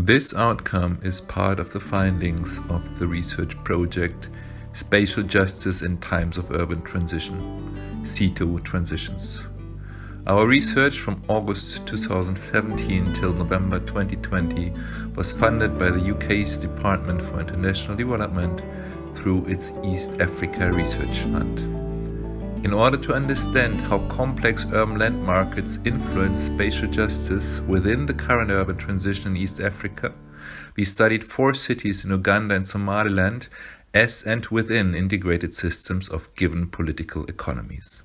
This outcome is part of the findings of the research project Spatial Justice in Times of Urban Transition, SITO Transitions. Our research from August 2017 till November 2020 was funded by the UK's Department for International Development through its East Africa Research Fund. In order to understand how complex urban land markets influence spatial justice within the current urban transition in East Africa, we studied 4 cities in Uganda and Somaliland as and within integrated systems of given political economies.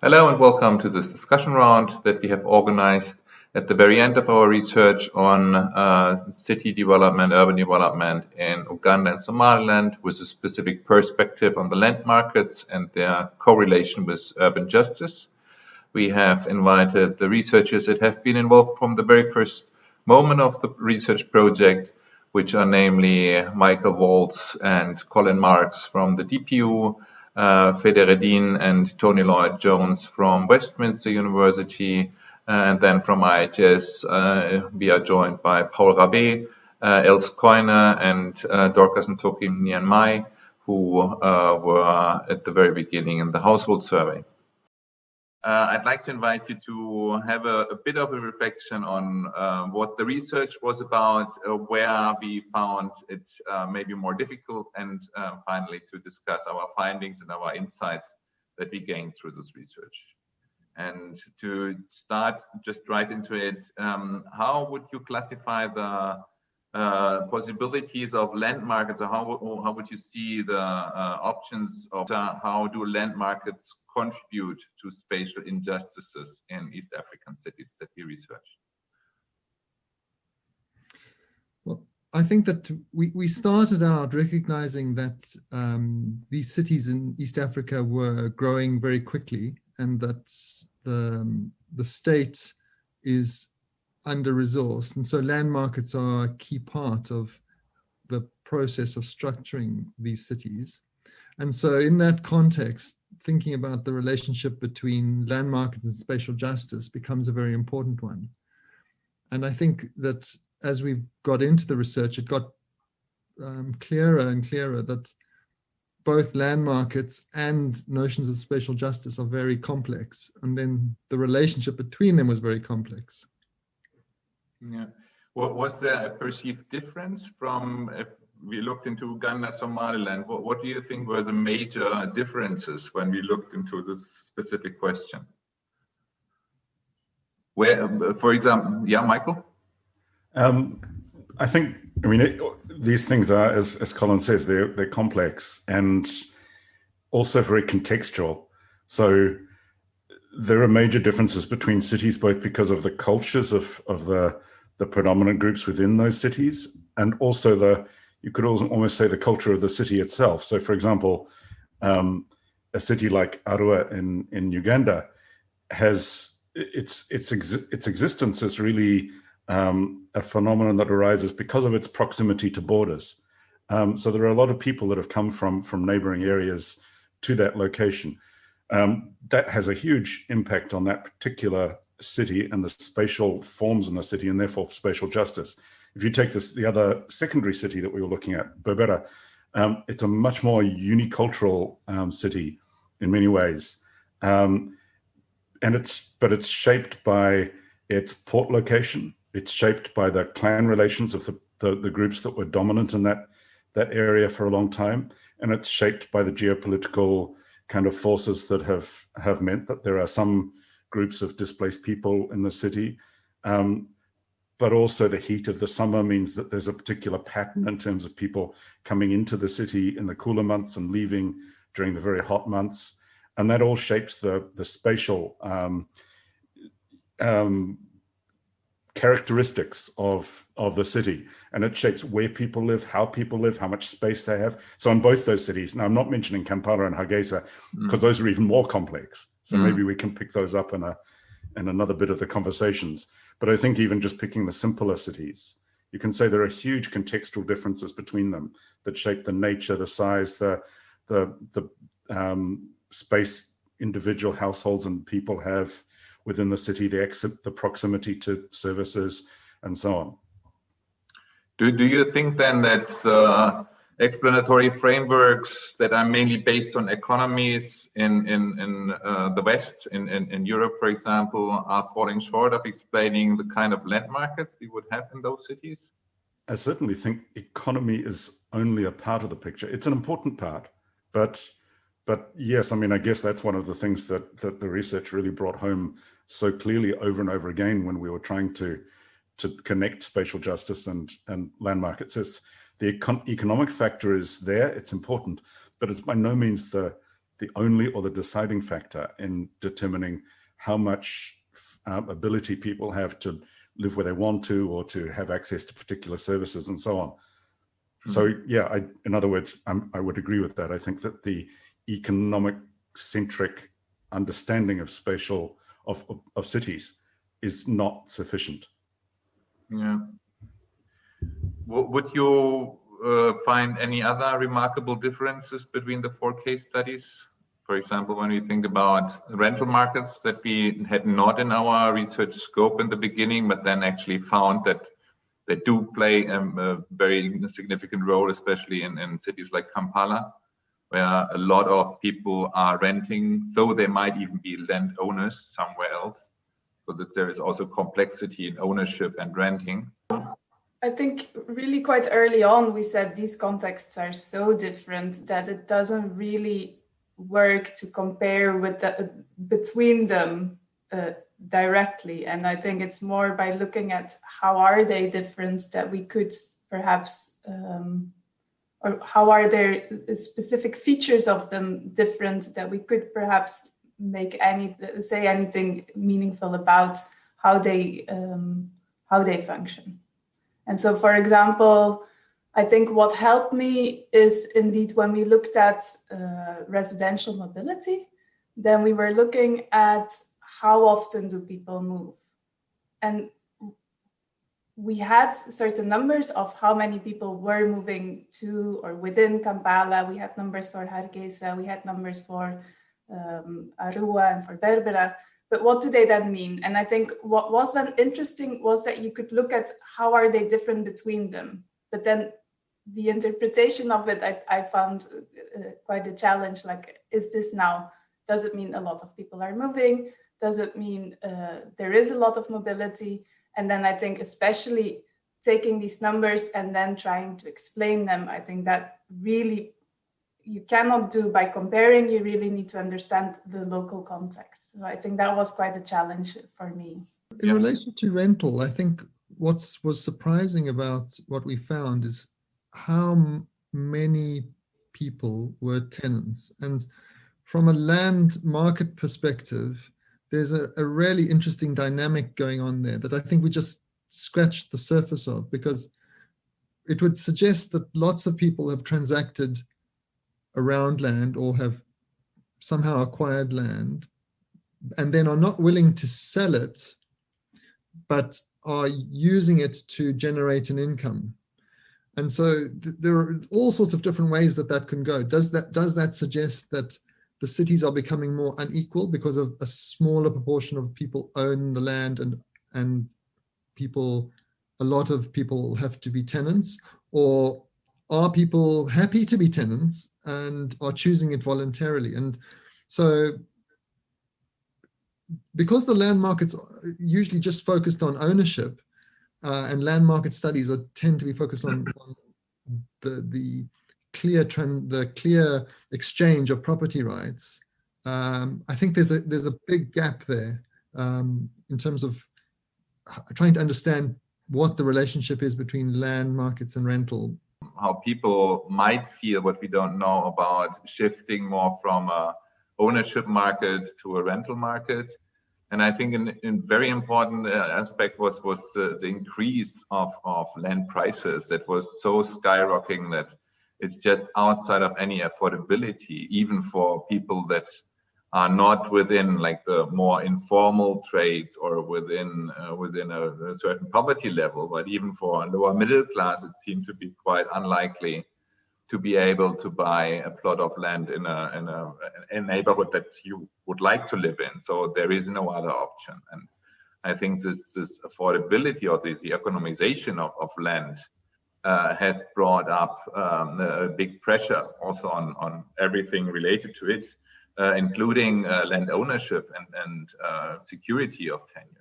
Hello and welcome to this discussion round that we have organized at the very end of our research on city development, urban development in Uganda and Somaliland, with a specific perspective on the land markets and their correlation with urban justice. We have invited the researchers that have been involved from the very first moment of the research project, which are namely Michael Waltz and Colin Marks from the DPU, Federe Dean and Tony Lloyd-Jones from Westminster University, and then from IHS, we are joined by Paul Rabé, Els Koiner, and Dorcas Ntoki Nianmai, who were at the very beginning in the household survey. I'd like to invite you to have a bit of a reflection on what the research was about, where we found it maybe more difficult, and finally to discuss our findings and our insights that we gained through this research. And to start just right into it, how would you classify the possibilities of land markets, or how would you see the options of how do land markets contribute to spatial injustices in East African cities that you research? Well, I think that we started out recognizing that these cities in East Africa were growing very quickly, and that the state is under-resourced, and so land markets are a key part of the process of structuring these cities. And so in that context, thinking about the relationship between land markets and spatial justice becomes a very important one. And I think that as we got into the research, it got clearer and clearer that both land markets and notions of spatial justice are very complex, and then the relationship between them was very complex. Yeah. Was there a perceived difference from, if we looked into Uganda, Somaliland, what do you think were the major differences when we looked into this specific question? Where, for example, yeah, Michael? I think, these things are, as Colin says, they're complex and also very contextual. So there are major differences between cities, both because of the cultures of the predominant groups within those cities, and also you could almost say the culture of the city itself. So, for example, a city like Arua in Uganda has its existence is really a phenomenon that arises because of its proximity to borders. So there are a lot of people that have come from neighboring areas to that location. That has a huge impact on that particular city and the spatial forms in the city, and therefore spatial justice. If you take the other secondary city that we were looking at, Berbera, it's a much more unicultural city in many ways. But it's shaped by its port location. It's shaped by the clan relations of the groups that were dominant in that area for a long time. And it's shaped by the geopolitical kind of forces that have meant that there are some groups of displaced people in the city. But also the heat of the summer means that there's a particular pattern in terms of people coming into the city in the cooler months and leaving during the very hot months. And that all shapes the spatial characteristics of the city, and it shapes where people live, how much space they have. So in both those cities, now I'm not mentioning Kampala and Hargeysa because those are even more complex. So maybe we can pick those up in another bit of the conversations. But I think even just picking the simpler cities, you can say there are huge contextual differences between them that shape the nature, the size, the space individual households and people have within the city, the proximity to services, and so on. Do you think then that explanatory frameworks that are mainly based on economies in the West, in Europe, for example, are falling short of explaining the kind of land markets we would have in those cities? I certainly think economy is only a part of the picture. It's an important part, but yes, I mean, I guess that's one of the things that the research really brought home so clearly over and over again when we were trying to connect spatial justice and land markets. It's the economic factor is there, it's important, but it's by no means the only or the deciding factor in determining how much ability people have to live where they want to, or to have access to particular services and so on. So yeah, in other words, I would agree with that. I think that the economic centric understanding of spatial of cities is not sufficient. Yeah. Would you find any other remarkable differences between the 4 case studies? For example, when we think about rental markets that we had not in our research scope in the beginning, but then actually found that they do play a very significant role, especially in cities like Kampala, where a lot of people are renting, though they might even be landowners somewhere else, so that there is also complexity in ownership and renting. I think really quite early on, we said these contexts are so different that it doesn't really work to compare with between them directly. And I think it's more by looking at how are they different that we could perhaps, or how are there specific features of them different that we could perhaps say anything meaningful about how they function. And so, for example, I think what helped me is indeed when we looked at residential mobility, then we were looking at how often do people move. And we had certain numbers of how many people were moving to or within Kampala. We had numbers for Hargeysa, we had numbers for Arua and for Berbera. But what do they then mean? And I think what was then interesting was that you could look at how are they different between them. But then the interpretation of it, I found quite a challenge. Like, is this now, does it mean a lot of people are moving? Does it mean there is a lot of mobility? And then I think especially taking these numbers and then trying to explain them, I think that really you cannot do by comparing. You really need to understand the local context. So I think that was quite a challenge for me. In relation to rental, I think what was surprising about what we found is how many people were tenants. And from a land market perspective, there's a really interesting dynamic going on there that I think we just scratched the surface of, because it would suggest that lots of people have transacted around land or have somehow acquired land and then are not willing to sell it, but are using it to generate an income. And so there are all sorts of different ways that can go. Does that suggest that the cities are becoming more unequal because of a smaller proportion of people own the land and a lot of people have to be tenants? Or are people happy to be tenants and are choosing it voluntarily? And so because the land markets are usually just focused on ownership, and land market studies tend to be focused on the clear exchange of property rights, I think there's a big gap there in terms of trying to understand what the relationship is between land markets and rental. How people might feel, what we don't know about shifting more from a ownership market to a rental market. And I think a very important aspect was the increase of land prices that was so skyrocketing that it's just outside of any affordability, even for people that are not within like the more informal trades or within a certain poverty level. But even for lower middle class, it seemed to be quite unlikely to be able to buy a plot of land in a neighborhood that you would like to live in. So there is no other option. And I think this affordability or the economization of land has brought up a big pressure also on everything related to it, including land ownership and security of tenure.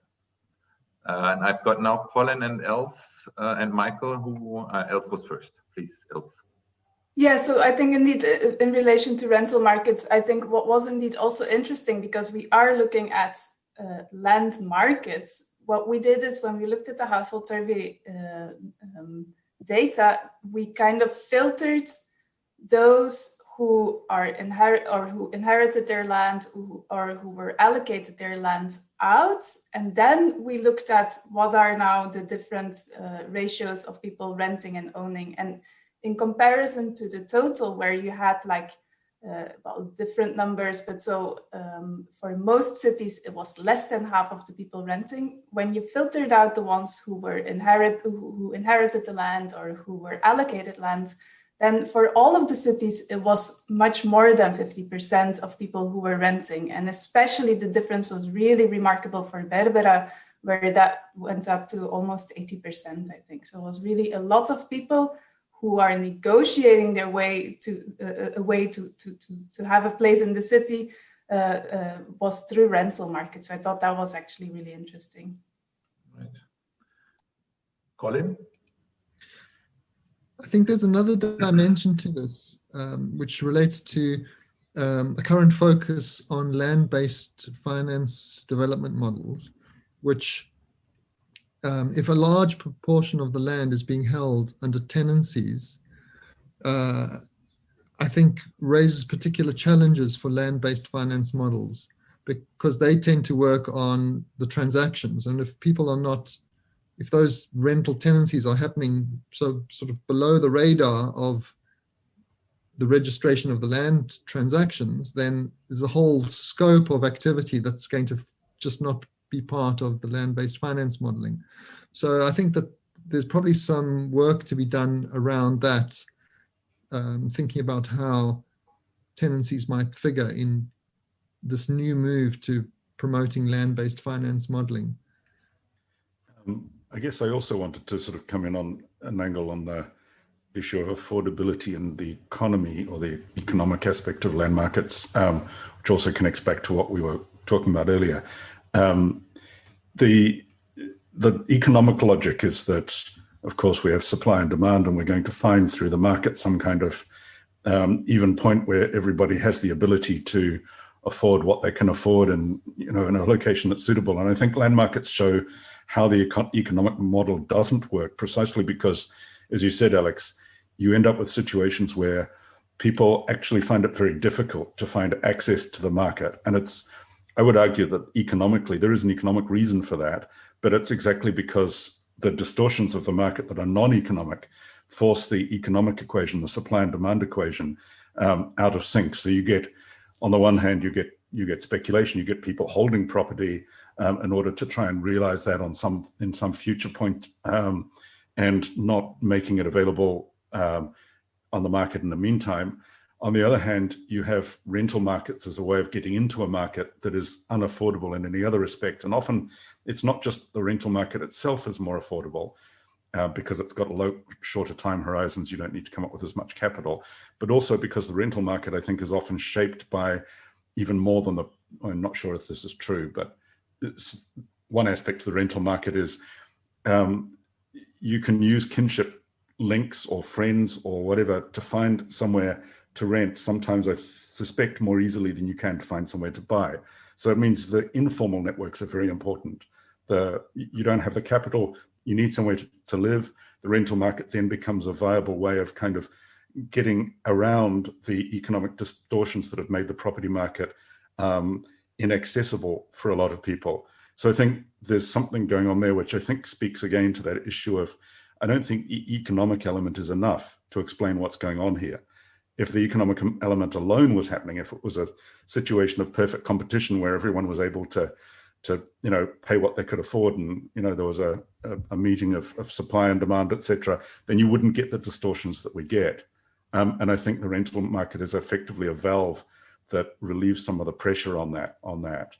And I've got now Colin and Els and Michael, who Els was first. Please, Els. Yeah, so I think indeed in relation to rental markets, I think what was indeed also interesting, because we are looking at land markets. What we did is when we looked at the household survey data, we kind of filtered those who are who inherited their land or who were allocated their land out, and then we looked at what are now the different ratios of people renting and owning, and in comparison to the total, where you had like well, different numbers, but so for most cities it was less than half of the people renting. When you filtered out the ones who were who inherited the land or who were allocated land, then for all of the cities it was much more than 50% of people who were renting, and especially the difference was really remarkable for Berbera, where that went up to almost 80%, I think. So it was really a lot of people who are negotiating their way to a way to have a place in the city was through rental markets. So I thought that was actually really interesting. Right. Colin? I think there's another dimension to this, which relates to a current focus on land-based finance development models, which if a large proportion of the land is being held under tenancies, I think raises particular challenges for land-based finance models, because they tend to work on the transactions. And if people are not, if those rental tenancies are happening so sort of below the radar of the registration of the land transactions, then there's a whole scope of activity that's going to just not be part of the land-based finance modeling. So I think that there's probably some work to be done around that, thinking about how tenancies might figure in this new move to promoting land-based finance modeling. I guess I also wanted to sort of come in on an angle on the issue of affordability and the economy, or the economic aspect of land markets, which also connects back to what we were talking about earlier. The economic logic is that, of course, we have supply and demand, and we're going to find through the market some kind of even point where everybody has the ability to afford what they can afford, and in a location that's suitable. And I think land markets show how the economic model doesn't work, precisely because, as you said, Alex, you end up with situations where people actually find it very difficult to find access to the market. And I would argue that economically, there is an economic reason for that, but it's exactly because the distortions of the market that are non-economic force the economic equation, the supply and demand equation, out of sync. So you get, on the one hand, you get speculation, you get people holding property in order to try and realize that in some future point, and not making it available on the market in the meantime. On the other hand, you have rental markets as a way of getting into a market that is unaffordable in any other respect. And often it's not just the rental market itself is more affordable because it's got shorter time horizons. You don't need to come up with as much capital, but also because the rental market, I think, is often shaped by even more than I'm not sure if this is true, but one aspect of the rental market is you can use kinship links or friends or whatever to find somewhere to rent, sometimes I suspect more easily than you can to find somewhere to buy. So it means the informal networks are very important. You don't have the capital, you need somewhere to live. The rental market then becomes a viable way of kind of getting around the economic distortions that have made the property market inaccessible for a lot of people. So I think there's something going on there, which I think speaks again to that issue of, I don't think the economic element is enough to explain what's going on here. If the economic element alone was happening, if it was a situation of perfect competition where everyone was able to pay what they could afford, and there was a meeting of supply and demand, etc., then you wouldn't get the distortions that we get. And I think the rental market is effectively a valve that relieves some of the pressure on that.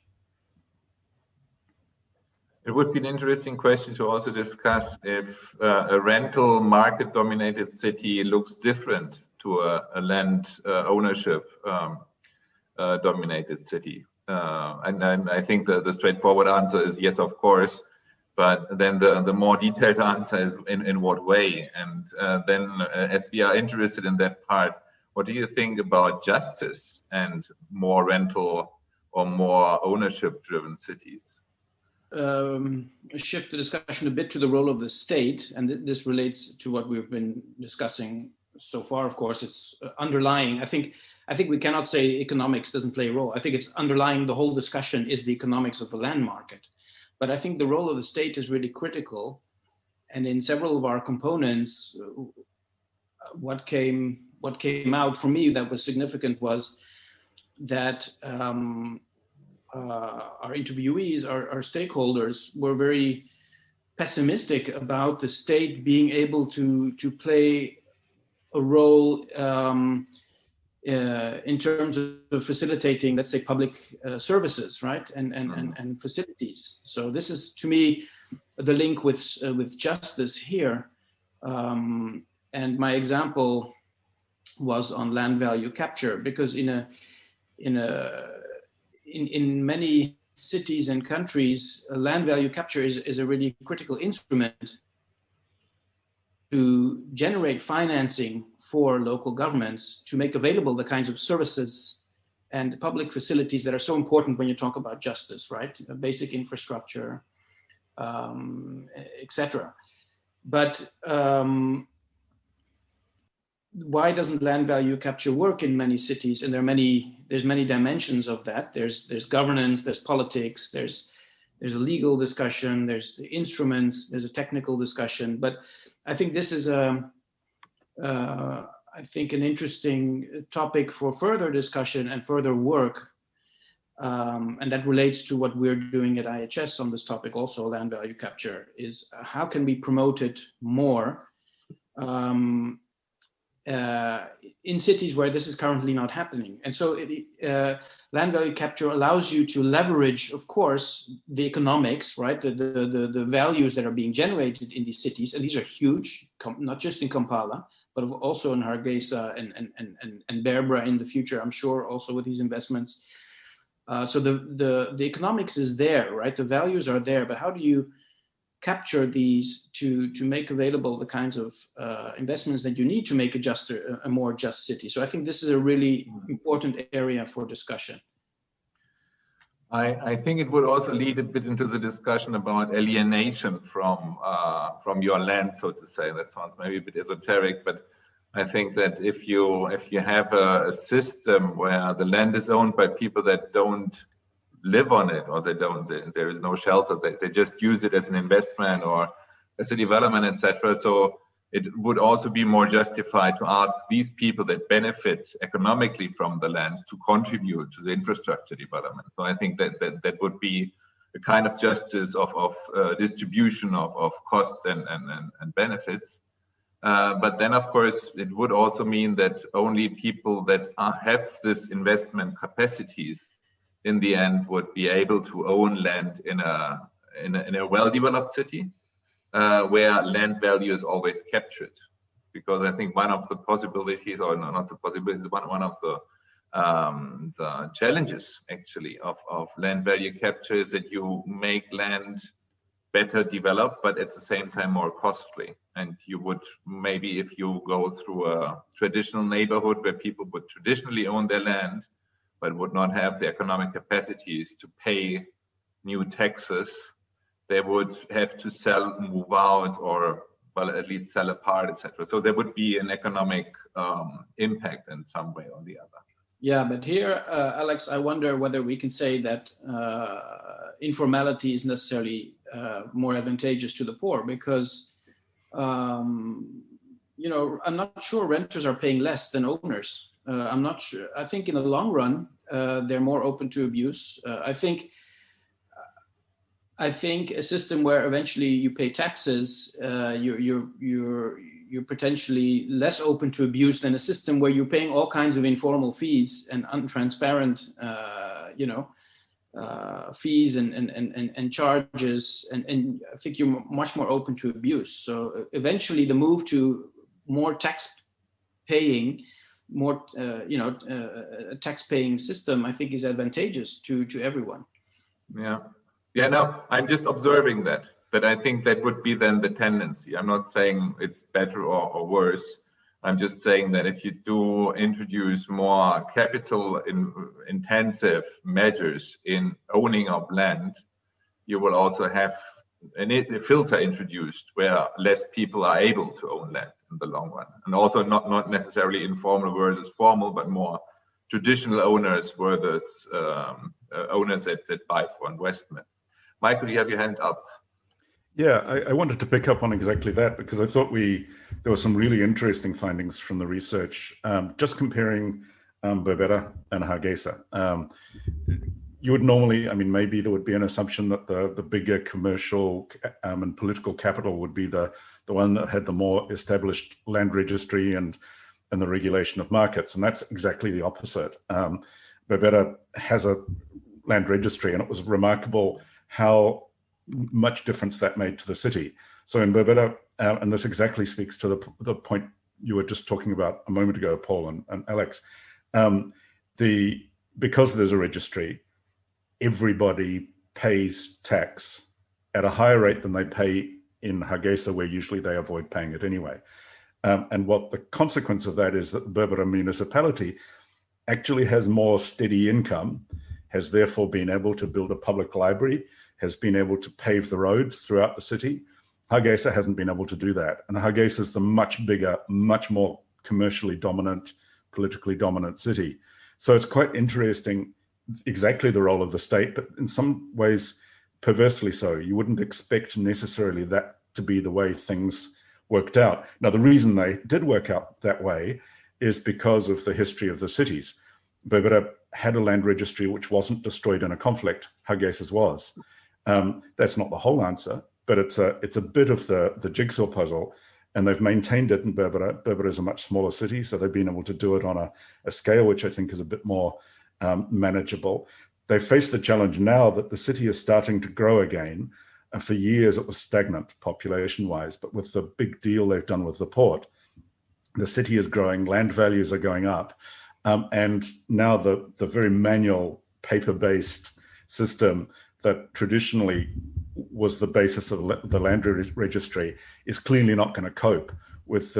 It would be an interesting question to also discuss if a rental market-dominated city looks different to a land ownership dominated city. And I think the straightforward answer is yes, of course. But then the more detailed answer is in what way? And then as we are interested in that part, what do you think about justice and more rental or more ownership-driven cities? Shift the discussion a bit to the role of the state, and this relates to what we've been discussing so far. Of course, it's underlying. I think we cannot say economics doesn't play a role. I think it's underlying the whole discussion is the economics of the land market. But I think the role of the state is really critical. And in several of our components, what came out for me that was significant was that our interviewees, our stakeholders, were very pessimistic about the state being able to play a role in terms of facilitating, let's say, public services, right, and facilities. So this is, to me, the link with justice here. And my example was on land value capture, because in many cities and countries, land value capture is a really critical instrument to generate financing for local governments to make available the kinds of services and public facilities that are so important when you talk about justice, right? Basic infrastructure, etc. But why doesn't land value capture work in many cities? And there's many dimensions of that. There's governance, there's politics, there's a legal discussion, there's the instruments, there's a technical discussion. But I think this is an interesting topic for further discussion and further work. And that relates to what we're doing at IHS on this topic also, land value capture, is how can we promote it more in cities where this is currently not happening. And so land value capture allows you to leverage, of course, the economics, right? The values that are being generated in these cities, and these are huge, not just in Kampala, but also in Hargeysa and Berbera in the future, I'm sure, also with these investments. So the economics is there, right? The values are there, but how do you capture these to make available the kinds of investments that you need to make a more just city? So I think this is a really important area for discussion. I think it would also lead a bit into the discussion about alienation from your land, so to say. That sounds maybe a bit esoteric, but I think that if you have a system where the land is owned by people that don't live on it, or there is no shelter, they just use it as an investment or as a development, etc. So it would also be more justified to ask these people that benefit economically from the land to contribute to the infrastructure development. So I think that would be a kind of justice of distribution of costs and benefits. But then, of course, it would also mean that only people that have this investment capacities in the end would be able to own land in a well-developed city where land value is always captured. Because I think one of the possibilities, or not the possibilities, one of the challenges actually of land value capture is that you make land better developed, but at the same time more costly. And you would maybe, if you go through a traditional neighborhood where people would traditionally own their land, but would not have the economic capacities to pay new taxes, they would have to sell, move out, or well, at least sell a part, etc. So there would be an economic impact in some way or the other. Yeah, but here, Alex, I wonder whether we can say that informality is necessarily more advantageous to the poor, because you know, I'm not sure renters are paying less than owners. I'm not sure. I think in the long run, they're more open to abuse. I think a system where eventually you pay taxes, you're potentially less open to abuse than a system where you're paying all kinds of informal fees and untransparent, fees and charges, and I think you're much more open to abuse. So eventually, the move to more tax paying, more a tax paying system, I think, is advantageous to everyone. Yeah, no, I'm just observing that I think that would be then the tendency. I'm not saying it's better or worse. I'm just saying that if you do introduce more capital intensive measures in owning of land, you will also have a filter introduced where less people are able to own land in the long run. And also not necessarily informal versus formal, but more traditional owners versus owners that buy for investment. Michael, you have your hand up. Yeah, I wanted to pick up on exactly that, because I thought there were some really interesting findings from the research, just comparing Berbera and Hargeysa. You would normally, maybe there would be an assumption that the bigger commercial and political capital would be the one that had the more established land registry and the regulation of markets, and that's exactly the opposite. Berbera has a land registry, and it was remarkable how much difference that made to the city. So in Berbera, and this exactly speaks to the point you were just talking about a moment ago, Paul and Alex, because there's a registry, everybody pays tax at a higher rate than they pay in Hargeysa, where usually they avoid paying it anyway. And what the consequence of that is that the Berbera municipality actually has more steady income, has therefore been able to build a public library, has been able to pave the roads throughout the city. Hargeysa hasn't been able to do that. And Hargeysa is the much bigger, much more commercially dominant, politically dominant city. So it's quite interesting, exactly the role of the state, but in some ways, perversely so. You wouldn't expect necessarily that to be the way things worked out. Now, the reason they did work out that way is because of the history of the cities. Berbera had a land registry which wasn't destroyed in a conflict. Hargeysa's was. That's not the whole answer, but it's a bit of the jigsaw puzzle, and they've maintained it in Berbera. Berbera is a much smaller city, so they've been able to do it on a scale which I think is a bit more manageable. They face the challenge now that the city is starting to grow again. And for years it was stagnant population-wise, but with the big deal they've done with the port, the city is growing, land values are going up, and now the very manual, paper-based system that traditionally was the basis of the land registry is clearly not going to cope with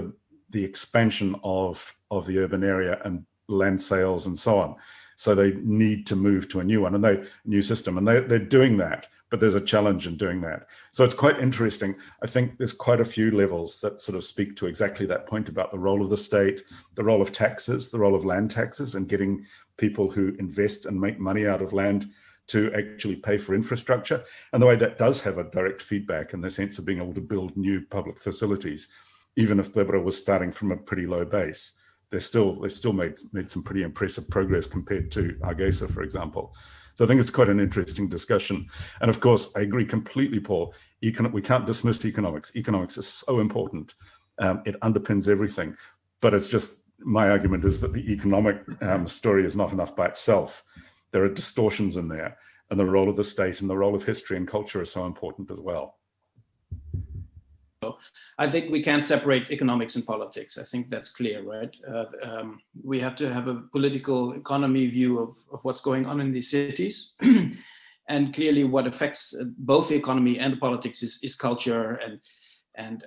the expansion of the urban area and land sales and so on. So they need to move to a new one, and new system, and they're doing that, but there's a challenge in doing that. So it's quite interesting. I think there's quite a few levels that sort of speak to exactly that point about the role of the state, the role of taxes, the role of land taxes, and getting people who invest and make money out of land to actually pay for infrastructure, and the way that does have a direct feedback in the sense of being able to build new public facilities, even if Berbera was starting from a pretty low base. They still made some pretty impressive progress compared to Hargeysa, for example. So I think it's quite an interesting discussion. And of course, I agree completely, Paul. We can't dismiss economics. Economics is so important. It underpins everything. But it's just, my argument is that the economic story is not enough by itself. There are distortions in there, and the role of the state and the role of history and culture is so important as well. I think we can't separate economics and politics. I think that's clear, right? We have to have a political economy view of what's going on in these cities. And clearly what affects both the economy and the politics is culture and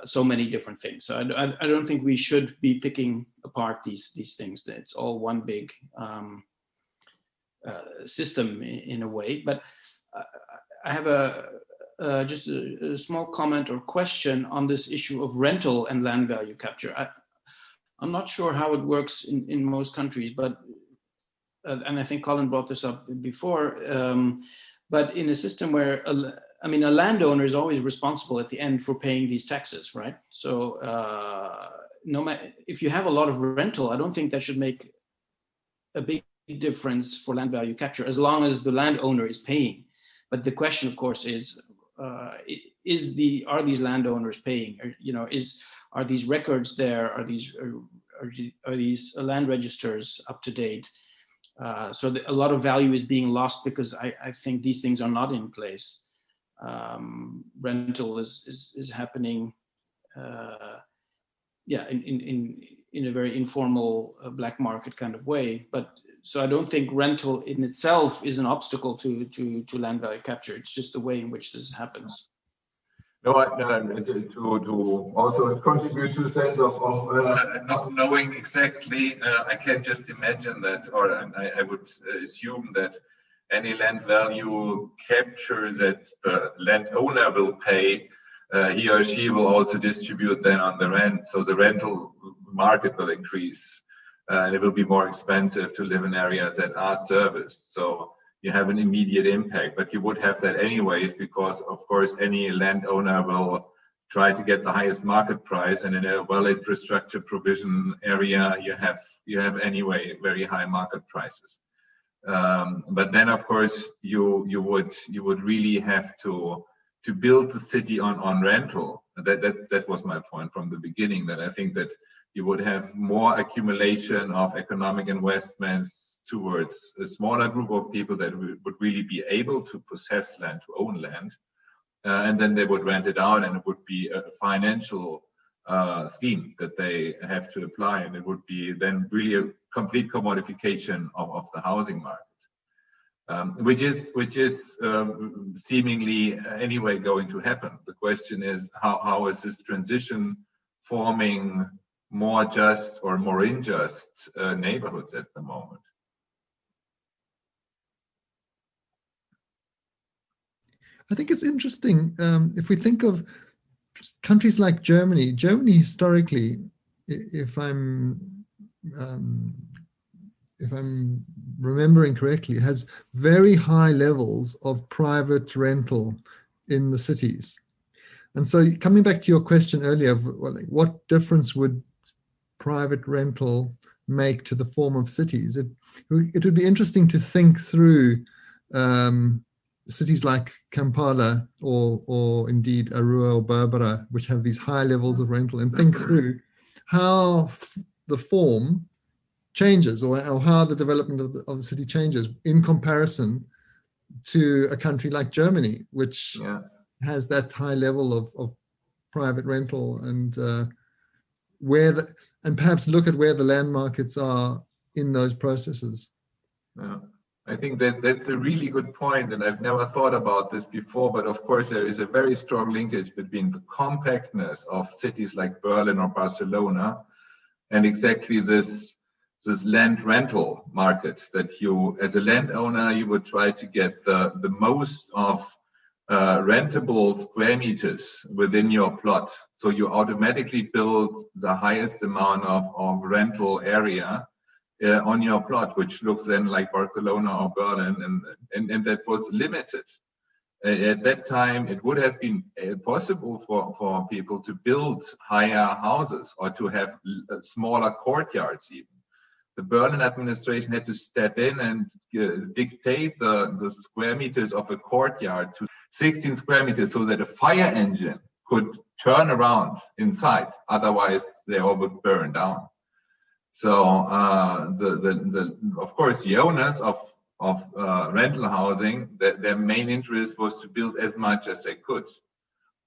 so many different things. So I don't think we should be picking apart these things. It's all one big system in a way. But I have just a small comment or question on this issue of rental and land value capture. I'm not sure how it works in most countries, but and I think Colin brought this up before, but in a system where, a landowner is always responsible at the end for paying these taxes, right? So no matter if you have a lot of rental, I don't think that should make a big difference for land value capture as long as the landowner is paying. But the question, of course, is are these landowners paying? Or, are these records there? Are these land registers up to date? So a lot of value is being lost because I think these things are not in place. Rental is happening, in a very informal black market kind of way. But so I don't think rental in itself is an obstacle to land value capture. It's just the way in which this happens. No, to also contribute to a sense of not knowing exactly, I can just imagine that, or I would assume that any land value capture that the landowner will pay, he or she will also distribute then on the rent. So the rental market will increase, and it will be more expensive to live in areas that are serviced. So you have an immediate impact, but you would have that anyways, because of course any landowner will try to get the highest market price, and in a well-infrastructure provision area, you have anyway very high market prices. But then of course you would really have to build the city on rental. That was my point from the beginning, that I think that you would have more accumulation of economic investments towards a smaller group of people that would really be able to possess land, to own land, and then they would rent it out, and it would be a financial scheme that they have to apply, and it would be then really a complete commodification of the housing market, which is seemingly anyway going to happen. The question is how is this transition forming more just or more unjust neighborhoods at the moment? I think it's interesting if we think of countries like Germany. Germany historically, if I'm remembering correctly, has very high levels of private rental in the cities. And so coming back to your question earlier, what difference would private rental make to the form of cities? It would be interesting to think through cities like Kampala or indeed Arua or Berbera, which have these high levels of rental, and think through how the form changes, or how the development of the city changes in comparison to a country like Germany, which has that high level of private rental, and and perhaps look at where the land markets are in those processes. Yeah. I think that's a really good point, and I've never thought about this before, but of course there is a very strong linkage between the compactness of cities like Berlin or Barcelona and exactly this land rental market, that you, as a landowner, you would try to get the most of rentable square meters within your plot. So you automatically build the highest amount of rental area on your plot, which looks then like Barcelona or Berlin, and that was limited. At that time, it would have been possible for people to build higher houses or to have smaller courtyards even. The Berlin administration had to step in and dictate the square meters of a courtyard to 16 square meters so that a fire engine could turn around inside. Otherwise, they all would burn down. So of course, the owners of rental housing, their main interest was to build as much as they could.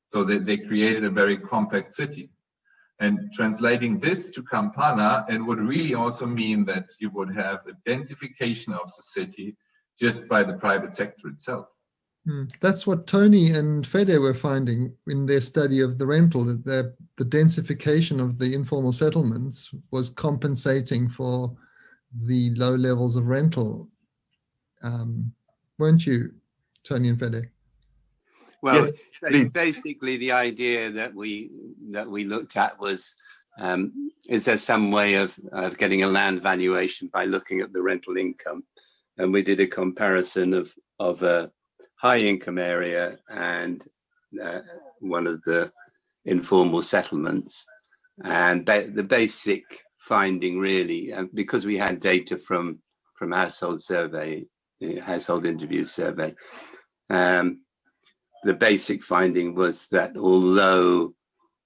So they created a very compact city. And translating this to Kampala, it would really also mean that you would have a densification of the city just by the private sector itself. That's what Tony and Fede were finding in their study of the rental, that the densification of the informal settlements was compensating for the low levels of rental. Weren't you, Tony and Fede? Well, yes, basically the idea that we looked at was, is there some way of getting a land valuation by looking at the rental income? And we did a comparison of a high income area and one of the informal settlements. And the basic finding really, because we had data from household interview survey, the basic finding was that although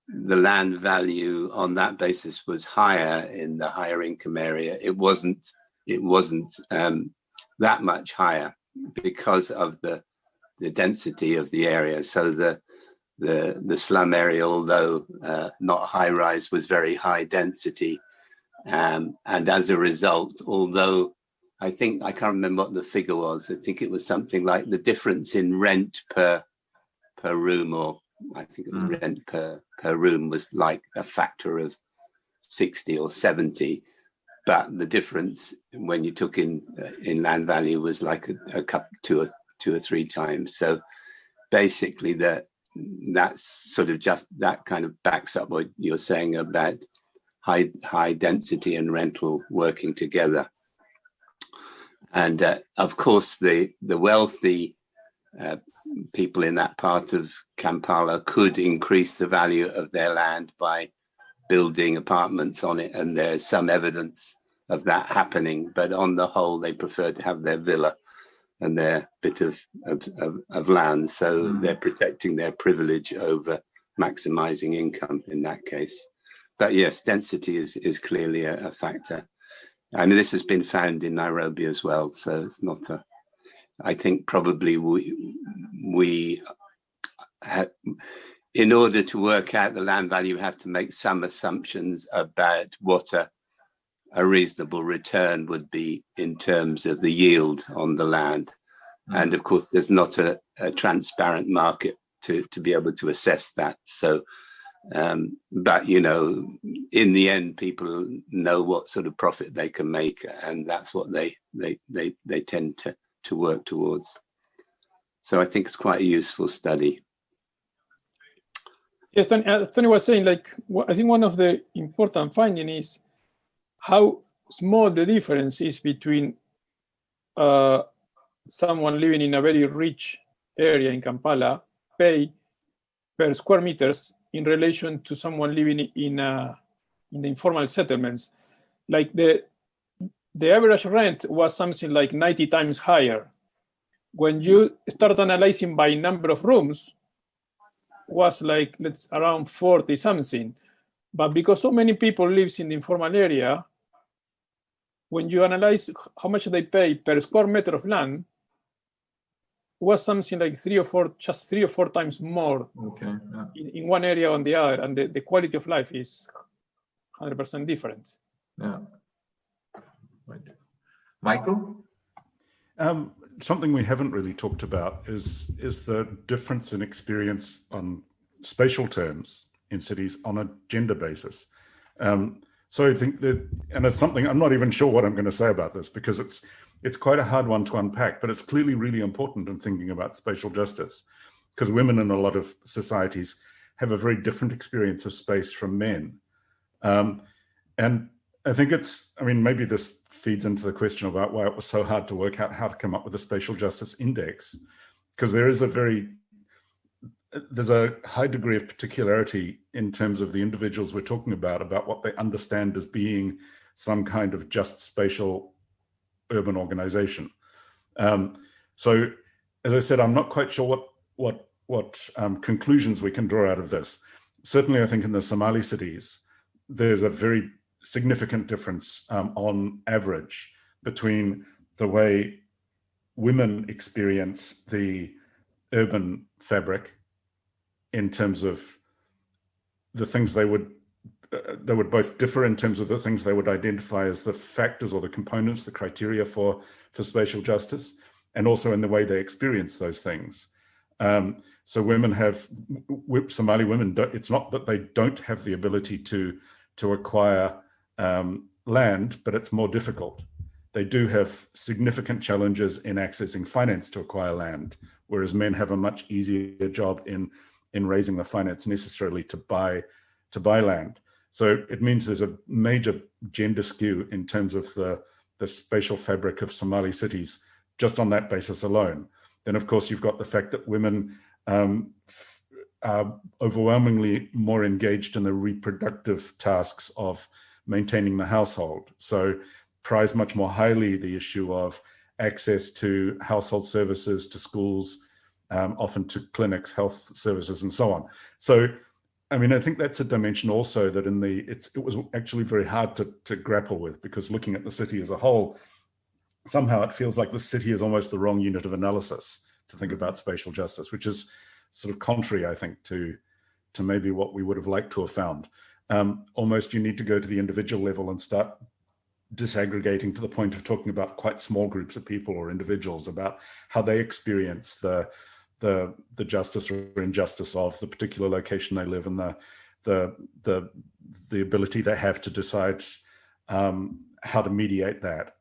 the land value on that basis was higher in the higher income area, it wasn't it wasn't that much higher because of the density of the area. So the slum area, although not high rise, was very high density. And as a result, although I think, I can't remember what the figure was, I think it was something like the difference in rent per room, or I think it was rent per room, was like a factor of 60 or 70. But the difference when you took in land value was like a couple, two or three times. So basically that's sort of just, that kind of backs up what you're saying about high density and rental working together. And of course, the wealthy people in that part of Kampala could increase the value of their land by building apartments on it, and there's some evidence of that happening. But on the whole, they prefer to have their villa and their bit of land, so they're protecting their privilege over maximizing income in that case. But yes, density is clearly a factor. I mean, this has been found in Nairobi as well, so it's not a, I think probably we have, in order to work out the land value, we have to make some assumptions about what a reasonable return would be in terms of the yield on the land. And of course, there's not a transparent market to be able to assess that. So, but, you know, in the end, people know what sort of profit they can make, and that's what they tend to work towards. So I think it's quite a useful study. Yes, Tony was saying, like, I think one of the important findings is how small the difference is between someone living in a very rich area in Kampala pay per square meters in relation to someone living in the informal settlements. Like the average rent was something like 90 times higher. When you start analyzing by number of rooms, was like around 40 something. But because so many people lives in the informal area, when you analyze how much they pay per square meter of land, was something like 3 or 4 times more in one area on the other, and the quality of life is 100% different. Yeah. Right. Michael? Something we haven't really talked about is the difference in experience on spatial terms in cities on a gender basis. So I think that, and it's something, I'm not even sure what I'm going to say about this, because it's quite a hard one to unpack, but it's clearly really important in thinking about spatial justice, because women in a lot of societies have a very different experience of space from men. And I think I mean, maybe this feeds into the question about why it was so hard to work out how to come up with a spatial justice index, because there's a high degree of particularity in terms of the individuals we're talking about what they understand as being some kind of just spatial urban organization. So, as I said, I'm not quite sure what conclusions we can draw out of this. Certainly, I think in the Somali cities, there's a very significant difference on average between the way women experience the urban fabric in terms of the things they would both differ in terms of the things they would identify as the factors or the components, the criteria for spatial justice, and also in the way they experience those things. So Somali women, it's not that they don't have the ability to acquire land, but it's more difficult. They do have significant challenges in accessing finance to acquire land, whereas men have a much easier job in raising the finance necessarily to buy land. So it means there's a major gender skew in terms of the spatial fabric of Somali cities, just on that basis alone. Then, of course, you've got the fact that women are overwhelmingly more engaged in the reproductive tasks of maintaining the household. So prize much more highly the issue of access to household services, to schools, often to clinics, health services, and so on. So, I mean, I think that's a dimension also that it was actually very hard to grapple with, because looking at the city as a whole, somehow it feels like the city is almost the wrong unit of analysis to think about spatial justice, which is sort of contrary, I think, to maybe what we would have liked to have found. Almost you need to go to the individual level and start disaggregating to the point of talking about quite small groups of people or individuals about how they experience the justice or injustice of the particular location they live in, the ability they have to decide how to mediate that.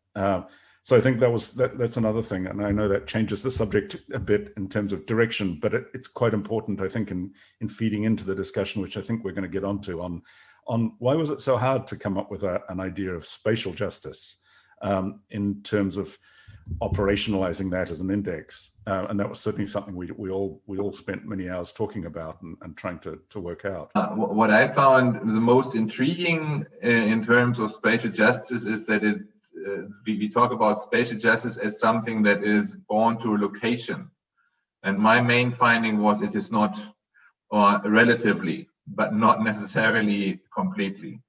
So I think that's another thing, and I know that changes the subject a bit in terms of direction, but it's quite important, I think, in feeding into the discussion, which I think we're going to get onto on why was it so hard to come up with an idea of spatial justice in terms of operationalizing that as an index, and that was certainly something we all spent many hours talking about and trying to work out. What I found the most intriguing in terms of spatial justice is that we talk about spatial justice as something that is born to a location, and my main finding was it is not, or relatively, but not necessarily completely.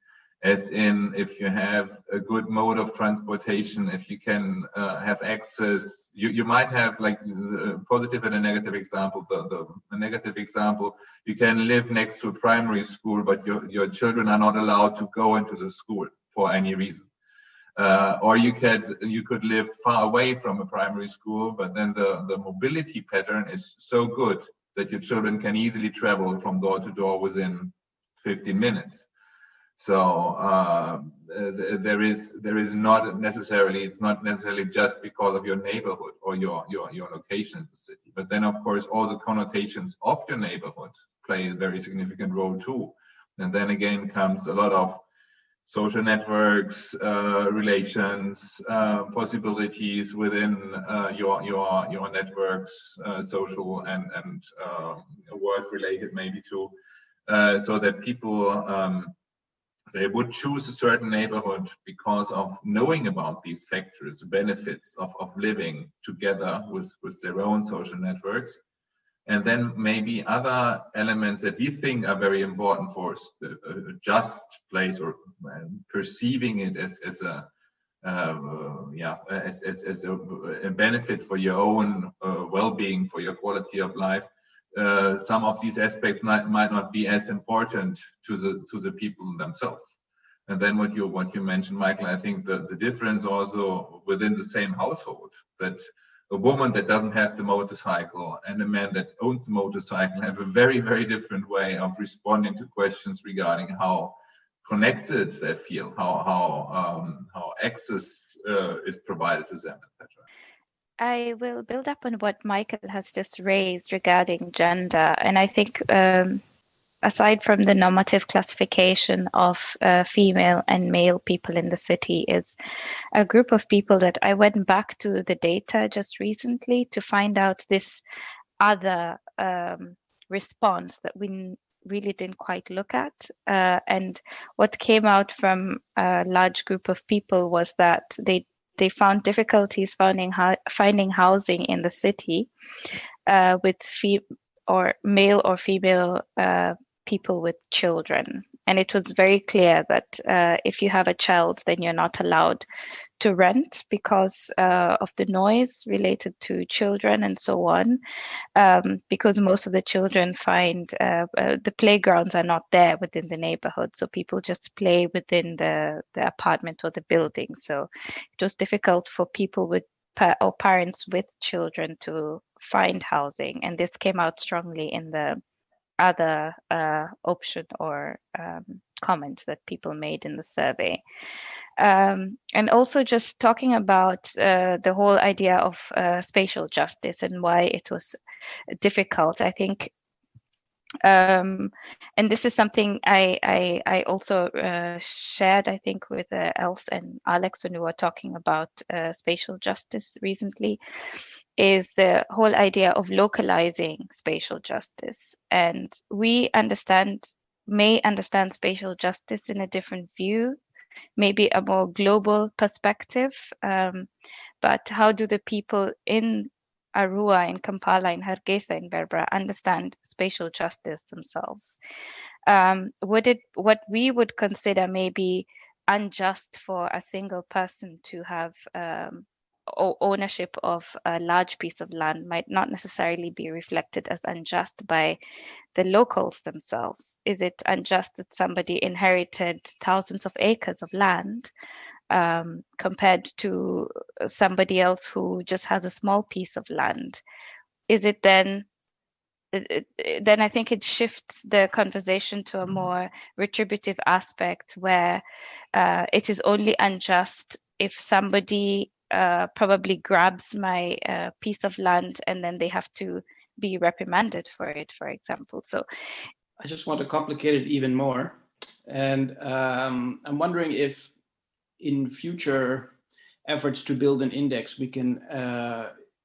As in, if you have a good mode of transportation, if you can have access, you might have like a positive and a negative example. The negative example, you can live next to a primary school, but your children are not allowed to go into the school for any reason. Or you could live far away from a primary school, but then the mobility pattern is so good that your children can easily travel from door to door within 15 minutes. So there is not necessarily, it's not necessarily just because of your neighborhood or your location in the city, but then of course all the connotations of your neighborhood play a very significant role too. And then again comes a lot of social networks, relations, possibilities within your networks, social and work related maybe too, so that people they would choose a certain neighborhood because of knowing about these factors, benefits of living together with their own social networks. And then maybe other elements that we think are very important for a just place, or perceiving it as a benefit for your own well-being, for your quality of life. Some of these aspects might not be as important to the people themselves. And then what you mentioned, Michael, I think the difference also within the same household, that a woman that doesn't have the motorcycle and a man that owns the motorcycle have a very, very different way of responding to questions regarding how connected they feel, how access is provided to them, etc. I will build up on what Michael has just raised regarding gender. And I think aside from the normative classification of female and male people in the city, is a group of people that I went back to the data just recently to find out this other response that we really didn't quite look at. And what came out from a large group of people was that they found difficulties finding housing in the city with male or female people with children. And it was very clear that if you have a child, then you're not allowed to rent because of the noise related to children and so on, because most of the children find the playgrounds are not there within the neighborhood, so people just play within the apartment or the building. So it was difficult for people with or parents with children to find housing, and this came out strongly in the other option or comments that people made in the survey. And also just talking about the whole idea of spatial justice and why it was difficult, I think, and this is something I also shared, I think, with Els and Alex when we were talking about spatial justice recently, is the whole idea of localizing spatial justice. And we may understand spatial justice in a different view, maybe a more global perspective, but how do the people in Arua, in Kampala, in Hargeysa, in Berbera understand spatial justice themselves? What we would consider maybe unjust for a single person to have ownership of a large piece of land might not necessarily be reflected as unjust by the locals themselves. Is it unjust that somebody inherited thousands of acres of land compared to somebody else who just has a small piece of land? Is it then I think it shifts the conversation to a more retributive aspect where it is only unjust if somebody probably grabs my piece of land and then they have to be reprimanded for it, for example. So I just want to complicate it even more. And I'm wondering if in future efforts to build an index, we can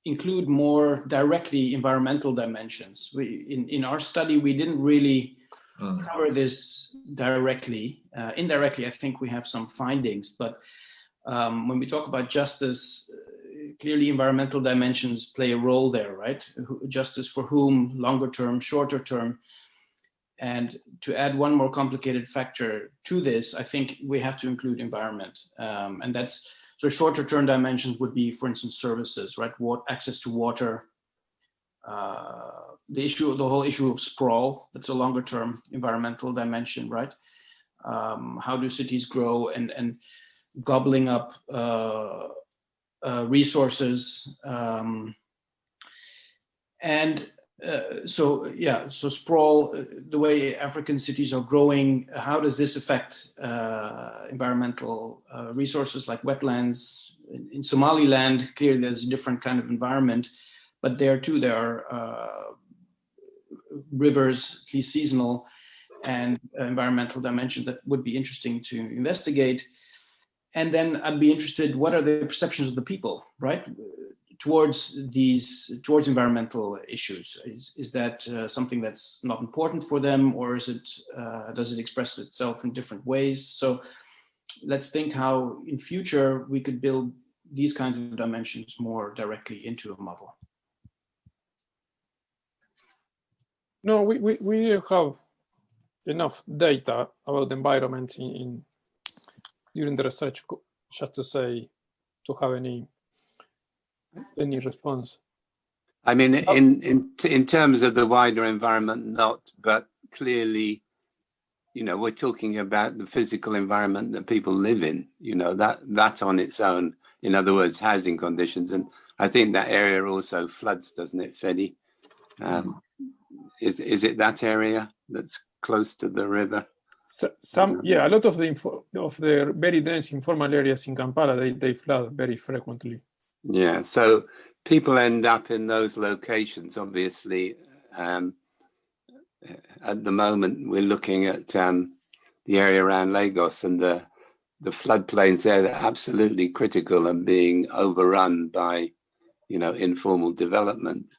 include more directly environmental dimensions. In our study, we didn't really cover this directly. Indirectly, I think we have some findings, but when we talk about justice, clearly environmental dimensions play a role there, right? Justice for whom, longer term, shorter term. And to add one more complicated factor to this, I think we have to include environment. And that's, so shorter term dimensions would be, for instance, services, right? Access to water, the whole issue of sprawl, that's a longer term environmental dimension, right? How do cities grow and gobbling up resources. So sprawl, the way African cities are growing, how does this affect environmental resources like wetlands? In Somaliland, clearly there's a different kind of environment, but there too, there are rivers, at least seasonal, and environmental dimensions that would be interesting to investigate. And then I'd be interested, what are the perceptions of the people, right? Towards environmental issues. Is that something that's not important for them, or is it, does it express itself in different ways? So let's think how in future we could build these kinds of dimensions more directly into a model. No, we have enough data about the environment during the research, just to say, to have any response. I mean, in terms of the wider environment, not, but clearly, we're talking about the physical environment that people live in, that on its own, in other words, housing conditions. And I think that area also floods, doesn't it, Fedi? Is it that area that's close to the river? A lot of the very dense informal areas in Kampala, they flood very frequently. Yeah, so people end up in those locations, obviously. At the moment, we're looking at the area around Lagos, and the floodplains there that are absolutely critical and being overrun by, informal development.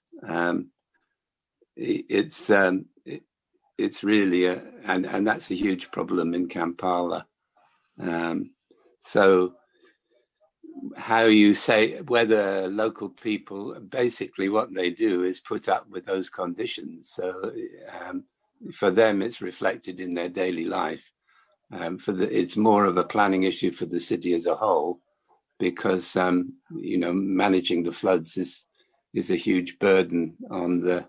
It's really and that's a huge problem in Kampala. So how you say whether local people, basically what they do is put up with those conditions. So for them, it's reflected in their daily life. It's more of a planning issue for the city as a whole, because managing the floods is a huge burden on the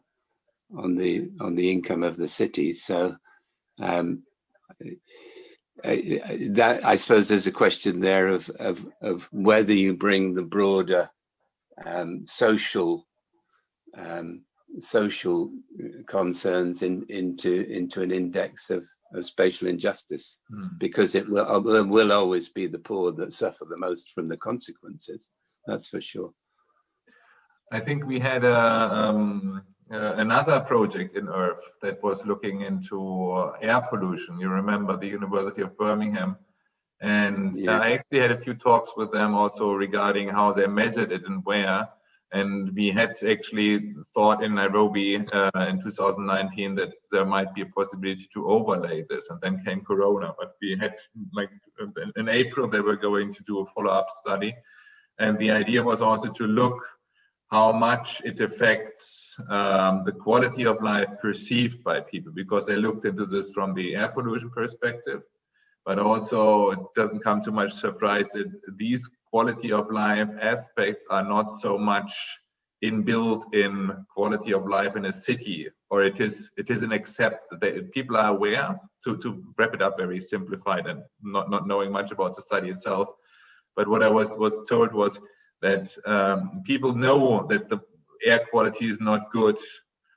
income of the city. So that, I suppose there's a question there of whether you bring the broader social concerns into an index of spatial injustice, because it will always be the poor that suffer the most from the consequences. That's for sure. I think we had another project in Earth that was looking into air pollution. You remember the University of Birmingham, and I actually had a few talks with them also regarding how they measured it and where. And we had actually thought in Nairobi in 2019 that there might be a possibility to overlay this, and then came Corona. But we had, like, in April, they were going to do a follow-up study, and the idea was also to look how much it affects the quality of life perceived by people, because they looked into this from the air pollution perspective, but also it doesn't come too much surprise that these quality of life aspects are not so much inbuilt in quality of life in a city, or it is an accept that people are aware, to wrap it up very simplified and not knowing much about the study itself. But what I was told was that people know that the air quality is not good,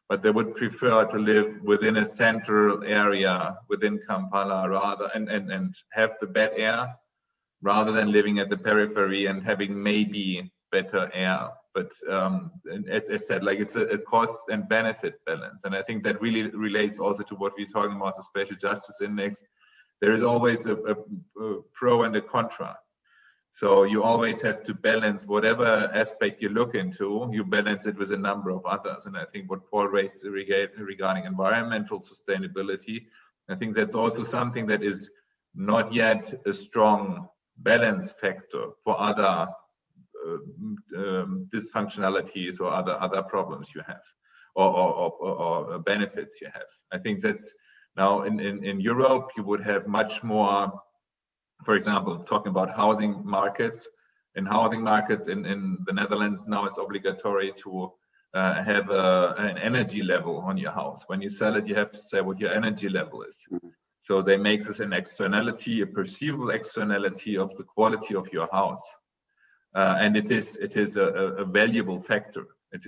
but they would prefer to live within a central area within Kampala rather and have the bad air rather than living at the periphery and having maybe better air. But as I said, like, it's a cost and benefit balance. And I think that really relates also to what we're talking about, the Spatial Justice Index. There is always a pro and a contra. So you always have to balance whatever aspect you look into, you balance it with a number of others. And I think what Paul raised regarding environmental sustainability, I think that's also something that is not yet a strong balance factor for other dysfunctionalities or other problems you have, or benefits you have. I think that's now in Europe, you would have much more, for example, talking about housing markets. In housing markets in the Netherlands, now it's obligatory to have an energy level on your house. When you sell it, you have to say what your energy level is. So they make this an externality, a perceivable externality of the quality of your house. And it is a valuable factor. It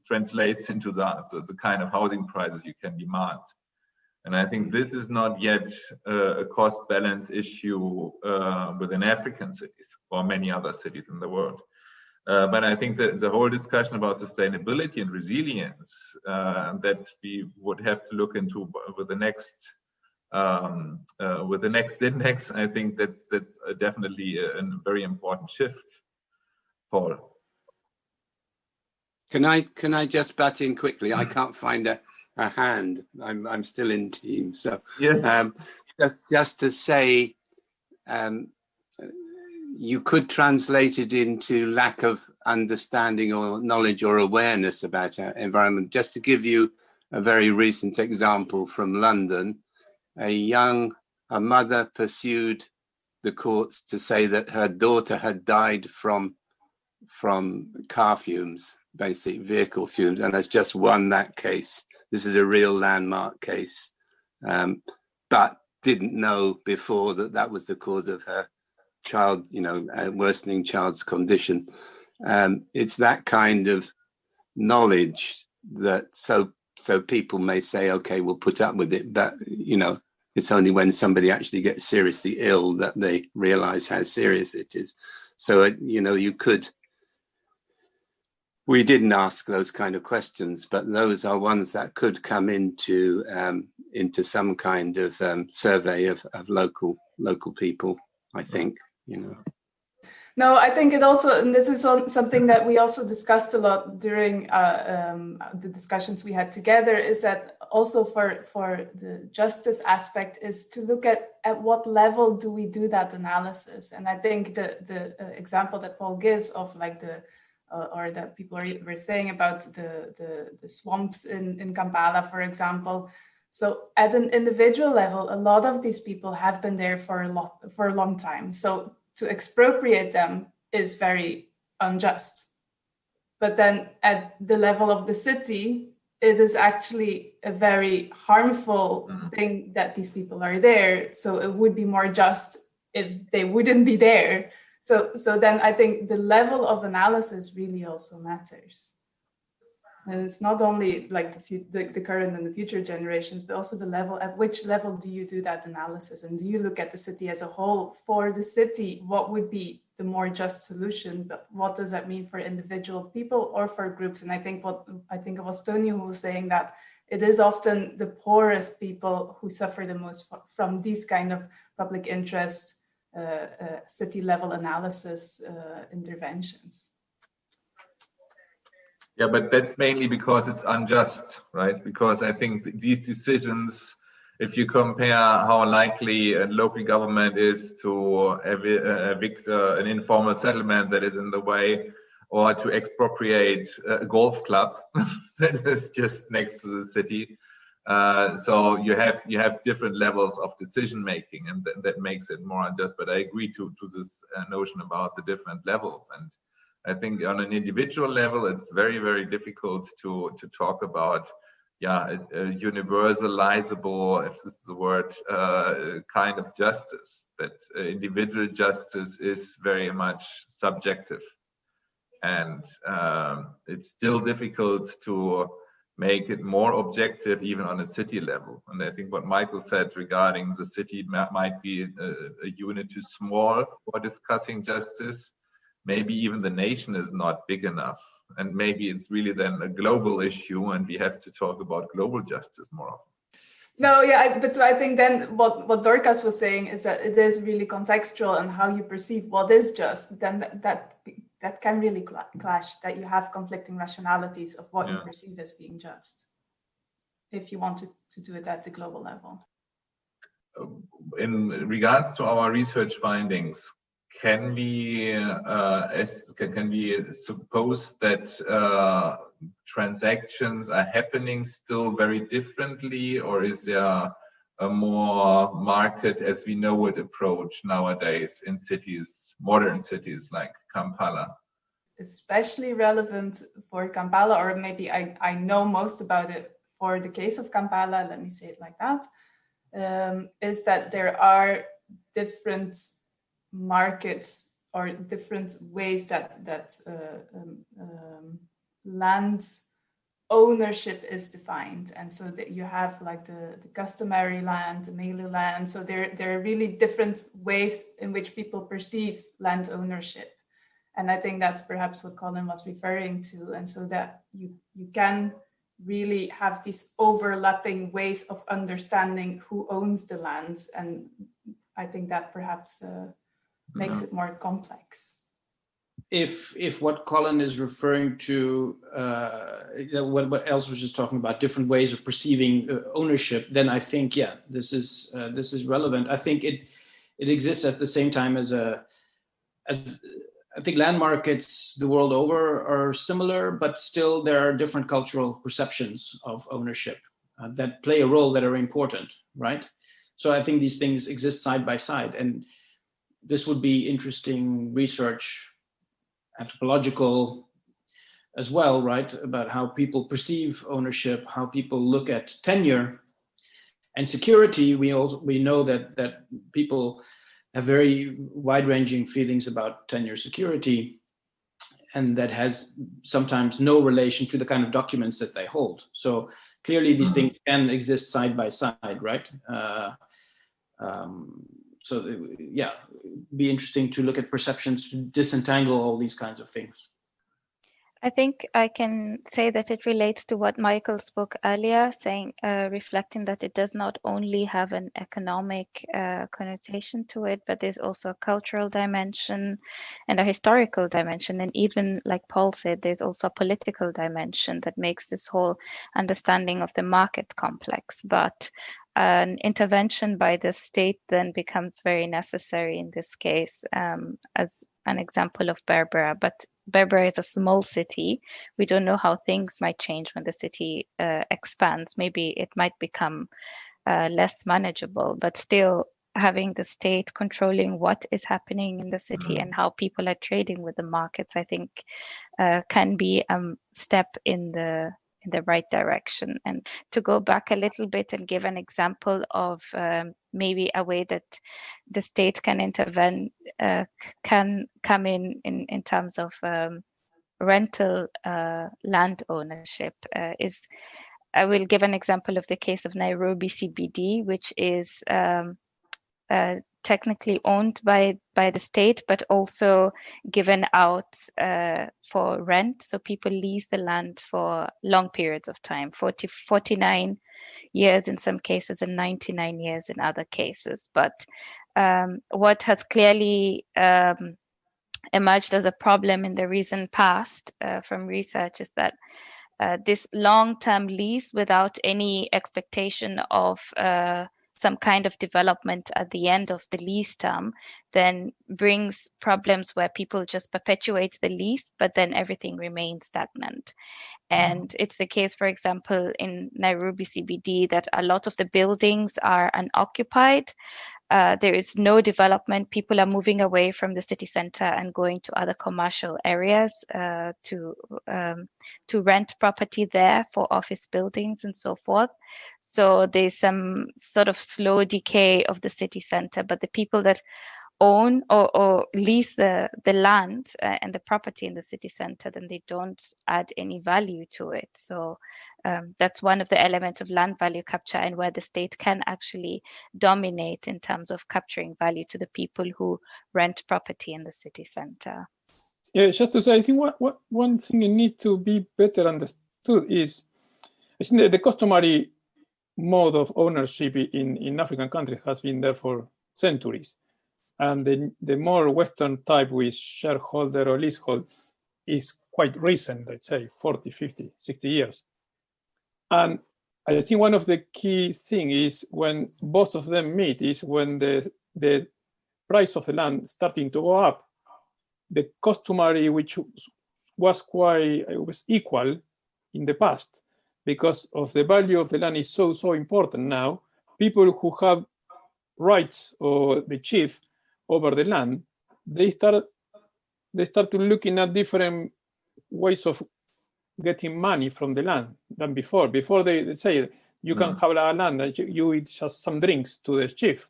translates into the kind of housing prices you can demand. And I think this is not yet a cost balance issue within African cities or many other cities in the world. But I think that the whole discussion about sustainability and resilience that we would have to look into with the next index, I think that's definitely a very important shift. Paul, can I just butt in quickly? I can't find a hand. I'm still in Teams, so yes. Just to say, you could translate it into lack of understanding or knowledge or awareness about our environment. Just to give you a very recent example from London, a mother pursued the courts to say that her daughter had died from car fumes, basic vehicle fumes, and has just won that case. This is a real landmark case, but didn't know before that was the cause of her child, worsening child's condition. It's that kind of knowledge that so people may say, okay, we'll put up with it, but it's only when somebody actually gets seriously ill that they realize how serious it is. So we didn't ask those kind of questions, but those are ones that could come into some kind of survey of local people, I think. No, I think it also, and this is something that we also discussed a lot during the discussions we had together, is that also for the justice aspect is to look at what level do we do that analysis. And I think the example that Paul gives of like or that people were saying about the swamps in Kampala, for example. So at an individual level, a lot of these people have been there for a long time. So to expropriate them is very unjust. But then at the level of the city, it is actually a very harmful thing that these people are there. So it would be more just if they wouldn't be there. So then I think the level of analysis really also matters. And it's not only like the current and the future generations, but also the level, at which level do you do that analysis? And do you look at the city as a whole? For the city, what would be the more just solution? But what does that mean for individual people or for groups? And I think it was Tony who was saying that it is often the poorest people who suffer the most from these kind of public interest, city level analysis interventions. Yeah, but that's mainly because it's unjust, right? Because I think these decisions, if you compare how likely a local government is to evict an informal settlement that is in the way, or to expropriate a golf club that is just next to the city, So you have different levels of decision making, and that makes it more unjust. But I agree to this notion about the different levels, and I think on an individual level, it's very, very difficult to talk about, a universalizable, if this is the word, kind of justice. That individual justice is very much subjective, and it's still difficult to make it more objective even on a city level. And I think what Michael said regarding the city might be a unit too small for discussing justice. Maybe even the nation is not big enough, and maybe it's really then a global issue, and we have to talk about global justice more often. No, yeah, but so I think then what Dorcas was saying is that it is really contextual and how you perceive what is just. Then that can really clash. That you have conflicting rationalities of what you perceive as being just, if you want to do it at the global level. In regards to our research findings, can we suppose that transactions are happening still very differently, or is there a more market as we know it approach nowadays in cities, modern cities like Kampala? Especially relevant for Kampala, or maybe I know most about it for the case of Kampala, let me say it like that, is that there are different markets or different ways that land ownership is defined, and so that you have like the customary land, the mele land. So there are really different ways in which people perceive land ownership, and I think that's perhaps what Colin was referring to. And so that you can really have these overlapping ways of understanding who owns the land, and I think that perhaps makes it more complex. If what Colin is referring to, what else was just talking about, different ways of perceiving ownership, then I think, this is relevant. I think it exists at the same time as I think land markets the world over are similar, but still there are different cultural perceptions of ownership that play a role, that are important, right? So I think these things exist side by side, and this would be interesting research, anthropological as well, right? About how people perceive ownership, how people look at tenure and security. We know that people have very wide-ranging feelings about tenure security, and that has sometimes no relation to the kind of documents that they hold. So clearly these things can exist side by side, right? So be interesting to look at perceptions, to disentangle all these kinds of things. I think I can say that it relates to what Michael spoke earlier, saying, reflecting that it does not only have an economic connotation to it, but there's also a cultural dimension and a historical dimension. And even like Paul said, there's also a political dimension that makes this whole understanding of the market complex. But an intervention by the state then becomes very necessary in this case, as an example of Berbera. But Berbera is a small city. We don't know how things might change when the city expands. Maybe it might become less manageable, but still having the state controlling what is happening in the city and how people are trading with the markets, I think can be a step in the right direction. And to go back a little bit and give an example of maybe a way that the state can intervene, can come in terms of rental land ownership, is I will give an example of the case of Nairobi Cbd, which is technically owned by the state, but also given out for rent. So people lease the land for long periods of time, 49 years in some cases and 99 years in other cases. But what has clearly emerged as a problem in the recent past from research is that this long-term lease without any expectation of some kind of development at the end of the lease term then brings problems where people just perpetuate the lease, but then everything remains stagnant. And it's the case, for example, in Nairobi CBD, that a lot of the buildings are unoccupied. There is no development. People are moving away from the city center and going to other commercial areas to rent property there for office buildings and so forth. So there's some sort of slow decay of the city center, but the people that own or lease the land and the property in the city center, then they don't add any value to it. So that's one of the elements of land value capture, and where the state can actually dominate in terms of capturing value to the people who rent property in the city center. Yeah, just to say, I think one thing that needs to be better understood is, I think the customary mode of ownership in African countries has been there for centuries. And the more Western type with shareholder or leasehold is quite recent, let's say 40, 50, 60 years. And I think one of the key things is when both of them meet is when the price of the land starting to go up. The customary, which was equal in the past, because of the value of the land is so important now. People who have rights or the chief over the land, they start to looking at different ways of getting money from the land than before. Before they say you can have a land and you eat just some drinks to the chief.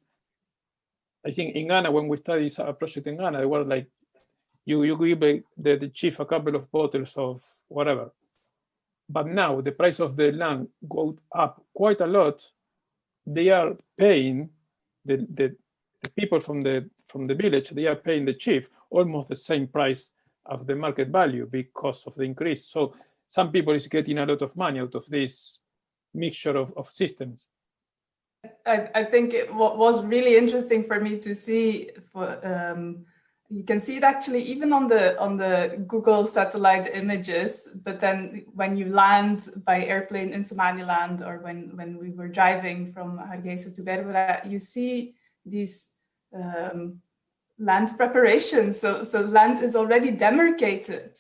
I think in Ghana, when we studied a project in Ghana, they were like, you give the chief a couple of bottles of whatever. But now the price of the land goes up quite a lot. They are paying the people from the village, they are paying the chief almost the same price of the market value because of the increase. So some people is getting a lot of money out of this mixture of systems. I think what was really interesting for me to see, you can see it actually even on the Google satellite images, but then when you land by airplane in Somaliland, or when we were driving from Hargeysa to Berbera, you see these land preparations. So land is already demarcated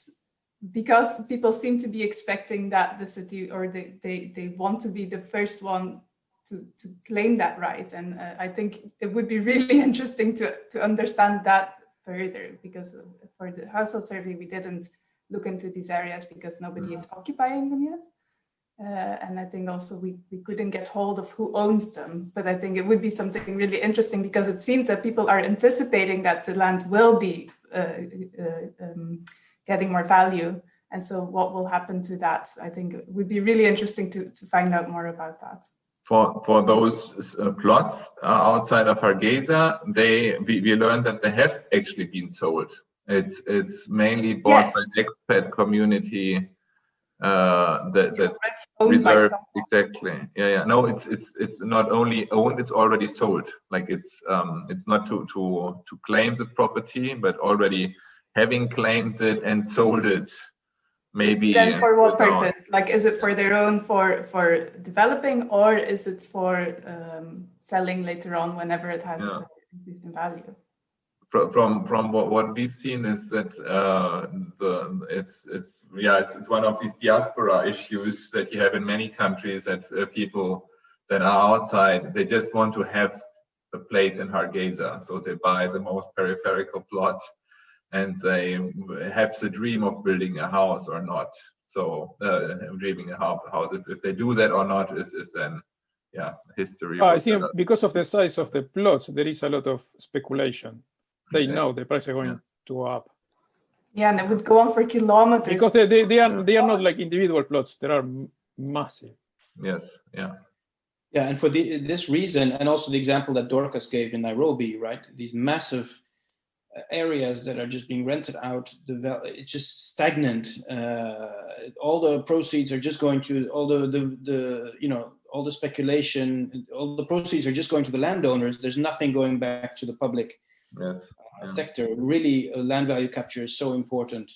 because people seem to be expecting that the city, or they want to be the first one to claim that right. And I think it would be really interesting to understand that further, because for the household survey, we didn't look into these areas because nobody is occupying them yet. And I think also we couldn't get hold of who owns them. But I think it would be something really interesting, because it seems that people are anticipating that the land will be getting more value. And so what will happen to that? I think it would be really interesting to find out more about that. For those plots outside of Hargeysa, we learned that they have actually been sold. It's mainly bought by the expat community that's reserved. Exactly. Yeah. No, it's not only owned; it's already sold. Like it's not to claim the property, but already having claimed it and sold it. Maybe then for what purpose? Like, is it for their own for developing, or is it for selling later on whenever it has increased in value? From what we've seen is that it's one of these diaspora issues that you have in many countries, that people that are outside, they just want to have a place in Hargeysa, so they buy the most peripheral plot. And they have the dream of building a house or not. So dreaming a house, if they do that or not is then, history. I think because of the size of the plots, there is a lot of speculation. They know the price is going to go up. Yeah, and it would go on for kilometers. Because they are not like individual plots. They are massive. Yes, yeah. Yeah, and for this reason, and also the example that Dorcas gave in Nairobi, right? These massive areas that are just being rented out, it's just stagnant. All the proceeds are just going to all the speculation. All the proceeds are just going to the landowners. There's nothing going back to the public sector. Really, land value capture is so important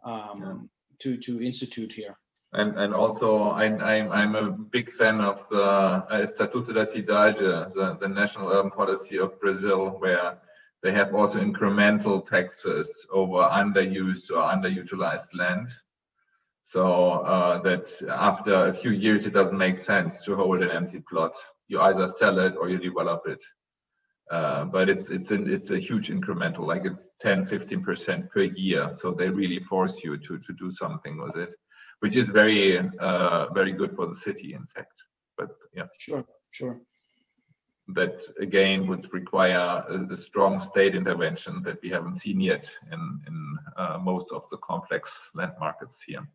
to institute here. And also, I'm a big fan of the Estatuto da Cidade, the national urban policy of Brazil, where they have also incremental taxes over underused or underutilized land. So that after a few years, it doesn't make sense to hold an empty plot. You either sell it or you develop it. But it's a huge incremental, like it's 10-15% per year. So they really force you to do something with it, which is very good for the city, in fact. But yeah, sure. That again would require a strong state intervention that we haven't seen yet in most of the complex land markets here.